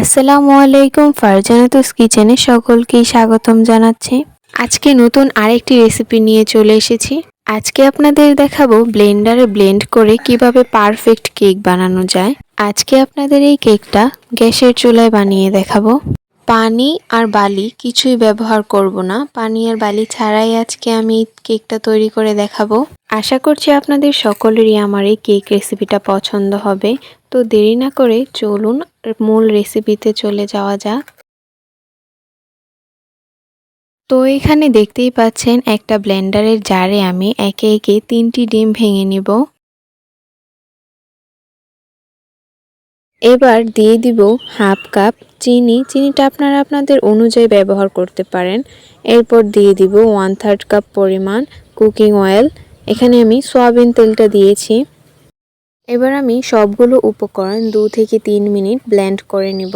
আসসালামু আলাইকুম, ফারজানাতুস কিচেনে সকলকেই স্বাগতম জানাচ্ছি। আজকে নতুন আরেকটি রেসিপি নিয়ে চলে এসেছি। আজকে আপনাদের দেখাবো ব্লেন্ডারে ব্লেন্ড করে কিভাবে পারফেক্ট কেক বানানো যায়। আজকে আপনাদের এই কেকটা গ্যাসের চুলায় বানিয়ে দেখাবো। পানি আর বালি কিছুই ব্যবহার করব না। পানি আর বালি ছাড়াই আজকে আমি কেকটা তৈরি করে দেখাবো। আশা করছি আপনাদের সকলেরই আমার এই কেক রেসিপিটা পছন্দ হবে। তো দেরি না করে চলুন মূল রেসিপিতে চলে যাওয়া যাক। তো এখানে দেখতেই পাচ্ছেন একটা ব্লেন্ডারের জারে আমি একে একে 3টি ডিম ভেঙে নিব। এবার দিয়ে দিব হাফ কাপ চিনি। চিনিটা আপনারা আপনাদের অনুযায়ী ব্যবহার করতে পারেন। এরপর দিয়ে দিব 1/3 কাপ পরিমাণ কুকিং অয়েল। এখানে আমি সয়াবিন তেলটা দিয়েছি। এবার আমি সবগুলো উপকরণ 2 থেকে 3 মিনিট ব্লেন্ড করে নিব।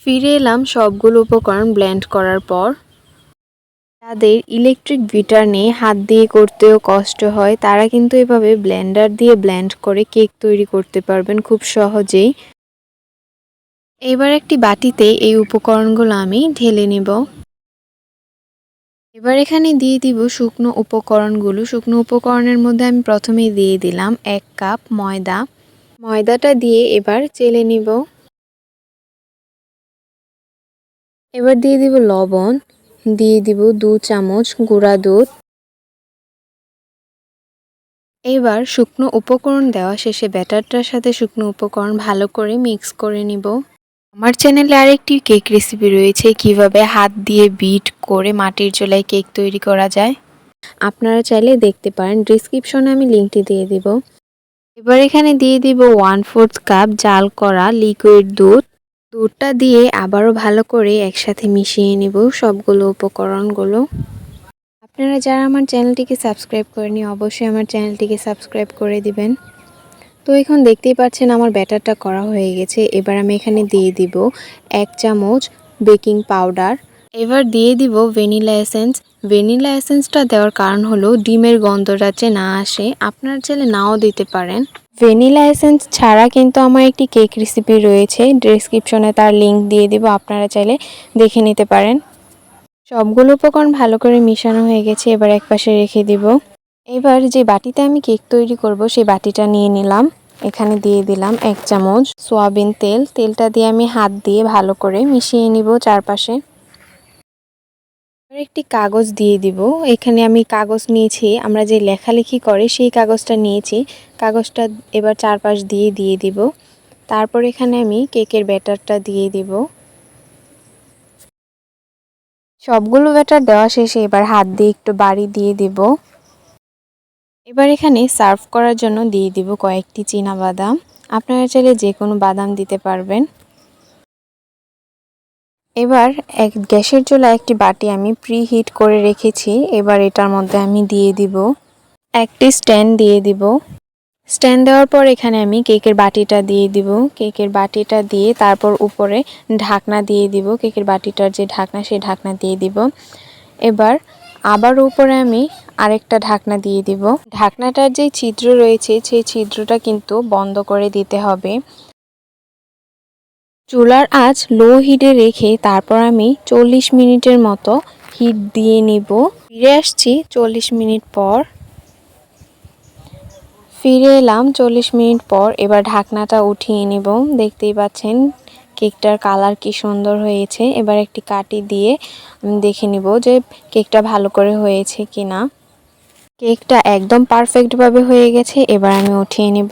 ফিরে এলাম সবগুলো উপকরণ ব্লেন্ড করার পর। যাদের ইলেকট্রিক বিটার নেই, হাত দিয়ে করতেও কষ্ট হয়, তারা কিন্তু এভাবে ব্লেন্ডার দিয়ে ব্লেন্ড করে কেক তৈরি করতে পারবেন খুব সহজেই। এবার একটি বাটিতে এই উপকরণগুলো আমি ঢেলে নেব। এবার এখানে দিয়ে দিব শুকনো উপকরণগুলো। শুকনো উপকরণের মধ্যে আমি প্রথমেই দিয়ে দিলাম 1 কাপ ময়দা। ময়দাটা দিয়ে এবার চেলে নিব। এবার দিয়ে দিব লবণ, দিয়ে দিব 2 চামচ গুঁড়া দুধ। এবার শুকনো উপকরণ দেওয়া শেষে ব্যাটারটার সাথে শুকনো উপকরণ ভালো করে মিক্স করে নিব। আমার চ্যানেলে আরেকটি কেক রেসিপি রয়েছে কিভাবে হাত দিয়ে বিট করে মাটির চুলায় কেক তৈরি করা যায়। আপনারা চাইলে দেখতে পারেন, ডেসক্রিপশনে আমি লিংকটি দিয়ে দিব। এবার এখানে দিয়ে দিব 1/4 কাপ জাল করা লিকুইড দুধ। দুধটা দিয়ে আবারও ভালো করে একসাথে মিশিয়ে নিব সবগুলো উপকরণগুলো। আপনারা যারা আমার চ্যানেলটিকে সাবস্ক্রাইব করেনি অবশ্যই আমার চ্যানেলটিকে সাবস্ক্রাইব করে দিবেন। তো এখন দেখতেই পাচ্ছেন আমার ব্যাটারটা করা হয়ে গেছে। এবার আমি এখানে দিয়ে দিব 1 চামচ বেকিং পাউডার। এবার দিয়ে দিব ভ্যানিলা এসেন্স। ভ্যানিলা এসেন্সটা দেওয়ার কারণ হলো ডিমের গন্ধটা যে না আসে। আপনারা চাইলে নাও দিতে পারেন। ভ্যানিলা এসেন্স ছাড়া কিন্তু আমার একটি কেক রেসিপি রয়েছে, ডেসক্রিপশনে তার লিংক দিয়ে দিব, আপনারা চাইলে দেখে নিতে পারেন। সবগুলো উপকরণ ভালো করে মিশানো হয়ে গেছে। এবার একপাশে রেখে দিব। এবার যে বাটিতে আমি কেক তৈরি করব সেই বাটিটা নিয়ে নিলাম। এখানে দিয়ে দিলাম 1 চামচ সয়াবিন তেল। তেলটা দিয়ে আমি হাত দিয়ে ভালো করে মিশিয়ে নিব চারপাশে। একটি কাগজ দিয়ে দিব। এখানে আমি কাগজ নিয়েছি, আমরা যে লেখালেখি করে সেই কাগজটা নিয়েছি। কাগজটা এবার চারপাশ দিয়ে দিব। তারপর এখানে আমি কেকের ব্যাটারটা দিয়ে দিব। সবগুলো ব্যাটার দেওয়া শেষে এবার হাত দিয়ে একটু বাড়ি দিয়ে দিব। এবার এখানে সার্ভ করার জন্য দিয়ে দিব কয়েকটি বাদাম। আপনারা চাইলে যে কোনো বাদাম দিতে পারবেন। এবার গ্যাসের চুলায় একটি বাটি আমি প্রি হিট করে রেখেছি। এবার এটার মধ্যে আমি দিয়ে দিব একটি স্ট্যান্ড দিয়ে দিব। স্ট্যান্ড দেওয়ার পর এখানে আমি কেকের বাটিটা দিয়ে দিব। কেকের বাটিটা দিয়ে তারপর উপরে ঢাকনা দিয়ে দিব। কেকের বাটিটার যে ঢাকনা সেই ঢাকনা দিয়ে দিব। এবার আবার উপরে আমি আরেকটা ঢাকনা দিয়ে দিব। ঢাকনাটার যে ছিদ্র রয়েছে সেই ছিদ্রটা কিন্তু বন্ধ করে দিতে হবে। চুলার আঁচ লো হিটে রেখে তারপর আমি 40 মিনিটের মতো হিট দিয়ে নিব। ফিরে আসছি 40 মিনিট পর। ফিরে এলাম 40 মিনিট পর। এবার ঢাকনাটা উঠিয়ে নিব। দেখতেই পাচ্ছেন কেকটার কালার কি সুন্দর হয়েছে। এবার একটি কাঠি দিয়ে আমি দেখে নিব যে কেকটা ভালো করে হয়েছে কিনা। কেকটা একদম পারফেক্টভাবে হয়ে গেছে। এবার আমি উঠিয়ে নিব।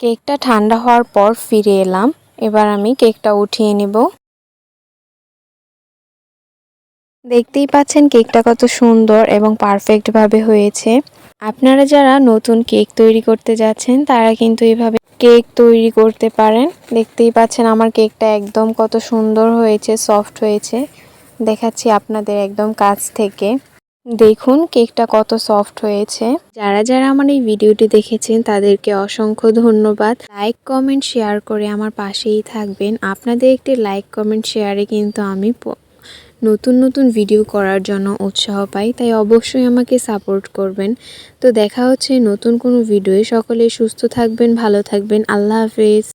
কেকটা ঠান্ডা হওয়ার পর ফিরে এলাম। এবার আমি কেকটা উঠিয়ে নিব। দেখতেই পাচ্ছেন কেকটা কত সুন্দর এবং পারফেক্টভাবে হয়েছে। আপনারা যারা নতুন কেক তৈরি করতে যাচ্ছেন তারা কিন্তু এভাবে কেক তৈরি করতে পারেন। দেখতেই পাচ্ছেন আমার কেকটা একদম কত সুন্দর হয়েছে, সফট হয়েছে। দেখাচ্ছি আপনাদের একদম কাছ থেকে। দেখুন কেকটা কত সফট হয়েছে। যারা যারা আমার এই ভিডিওটি দেখেছেন তাদেরকে অসংখ্য ধন্যবাদ। লাইক কমেন্ট শেয়ার করে আমার পাশেই থাকবেন। আপনাদের একটি লাইক কমেন্ট শেয়ারে কিন্তু আমি নতুন নতুন ভিডিও করার জন্য উৎসাহ পাই, তাই অবশ্যই আমাকে সাপোর্ট করবেন। তো দেখা হচ্ছে নতুন কোনো ভিডিওয়ে। সকলে সুস্থ থাকবেন, ভালো থাকবেন। আল্লাহ হাফেজ।